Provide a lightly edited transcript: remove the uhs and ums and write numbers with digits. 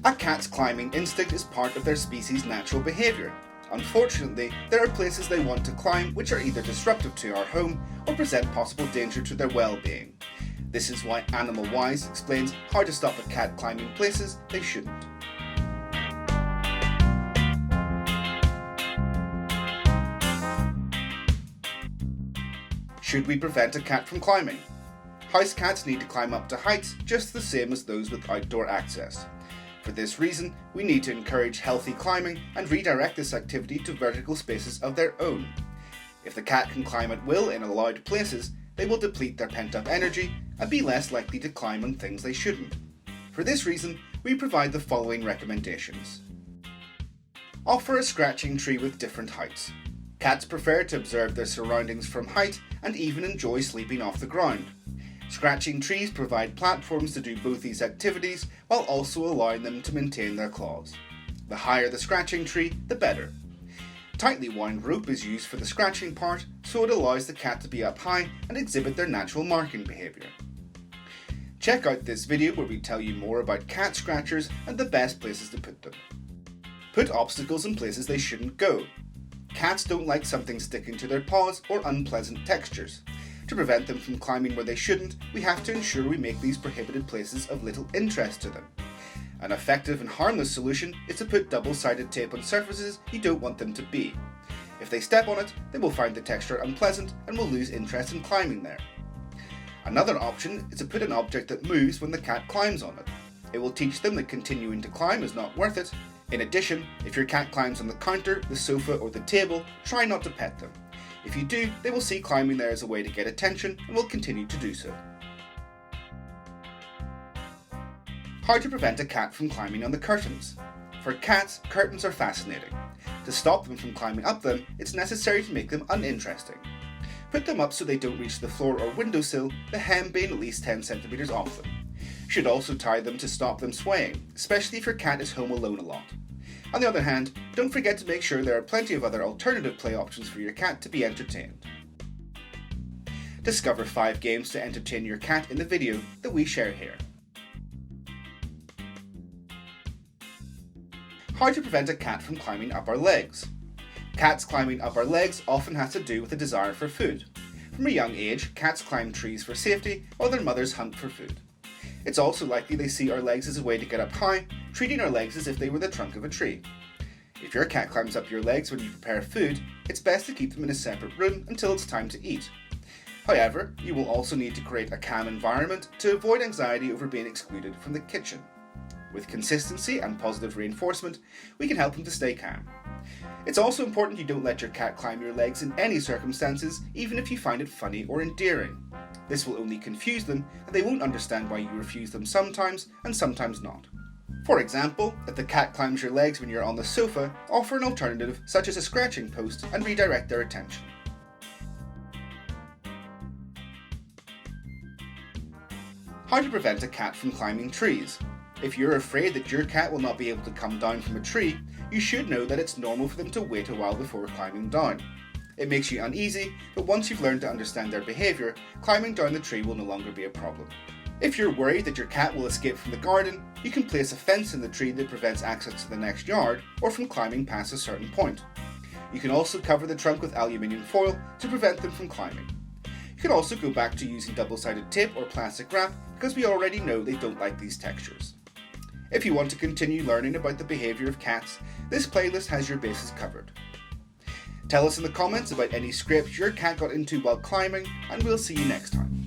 A cat's climbing instinct is part of their species' natural behaviour. Unfortunately, there are places they want to climb which are either disruptive to our home or present possible danger to their well-being. This is why AnimalWised explains how to stop a cat climbing places they shouldn't. Should we prevent a cat from climbing? House cats need to climb up to heights just the same as those with outdoor access. For this reason, we need to encourage healthy climbing and redirect this activity to vertical spaces of their own. If the cat can climb at will in allowed places, they will deplete their pent-up energy and be less likely to climb on things they shouldn't. For this reason, we provide the following recommendations. Offer a scratching tree with different heights. Cats prefer to observe their surroundings from height and even enjoy sleeping off the ground. Scratching trees provide platforms to do both these activities while also allowing them to maintain their claws. The higher the scratching tree, the better. Tightly wound rope is used for the scratching part, so it allows the cat to be up high and exhibit their natural marking behaviour. Check out this video where we tell you more about cat scratchers and the best places to put them. Put obstacles in places they shouldn't go. Cats don't like something sticking to their paws or unpleasant textures. To prevent them from climbing where they shouldn't, we have to ensure we make these prohibited places of little interest to them. An effective and harmless solution is to put double-sided tape on surfaces you don't want them to be. If they step on it, they will find the texture unpleasant and will lose interest in climbing there. Another option is to put an object that moves when the cat climbs on it. It will teach them that continuing to climb is not worth it. In addition, if your cat climbs on the counter, the sofa or the table, try not to pet them. If you do, they will see climbing there as a way to get attention and will continue to do so. How to prevent a cat from climbing on the curtains. For cats, curtains are fascinating. To stop them from climbing up them, it's necessary to make them uninteresting. Put them up so they don't reach the floor or windowsill, the hem being at least 10 cm off them. You should also tie them to stop them swaying, especially if your cat is home alone a lot. On the other hand, don't forget to make sure there are plenty of other alternative play options for your cat to be entertained. Discover 5 games to entertain your cat in the video that we share here. How to prevent a cat from climbing up our legs. Cats climbing up our legs often has to do with a desire for food. From a young age, cats climb trees for safety while their mothers hunt for food. It's also likely they see our legs as a way to get up high, treating our legs as if they were the trunk of a tree. If your cat climbs up your legs when you prepare food, it's best to keep them in a separate room until it's time to eat. However, you will also need to create a calm environment to avoid anxiety over being excluded from the kitchen. With consistency and positive reinforcement, we can help them to stay calm. It's also important you don't let your cat climb your legs in any circumstances, even if you find it funny or endearing. This will only confuse them and they won't understand why you refuse them sometimes and sometimes not. For example, if the cat climbs your legs when you're on the sofa, offer an alternative such as a scratching post and redirect their attention. How to prevent a cat from climbing trees. If you're afraid that your cat will not be able to come down from a tree, you should know that it's normal for them to wait a while before climbing down. It makes you uneasy, but once you've learned to understand their behaviour, climbing down the tree will no longer be a problem. If you're worried that your cat will escape from the garden, you can place a fence in the tree that prevents access to the next yard or from climbing past a certain point. You can also cover the trunk with aluminium foil to prevent them from climbing. You can also go back to using double-sided tape or plastic wrap because we already know they don't like these textures. If you want to continue learning about the behaviour of cats, this playlist has your bases covered. Tell us in the comments about any scrapes your cat got into while climbing, and we'll see you next time.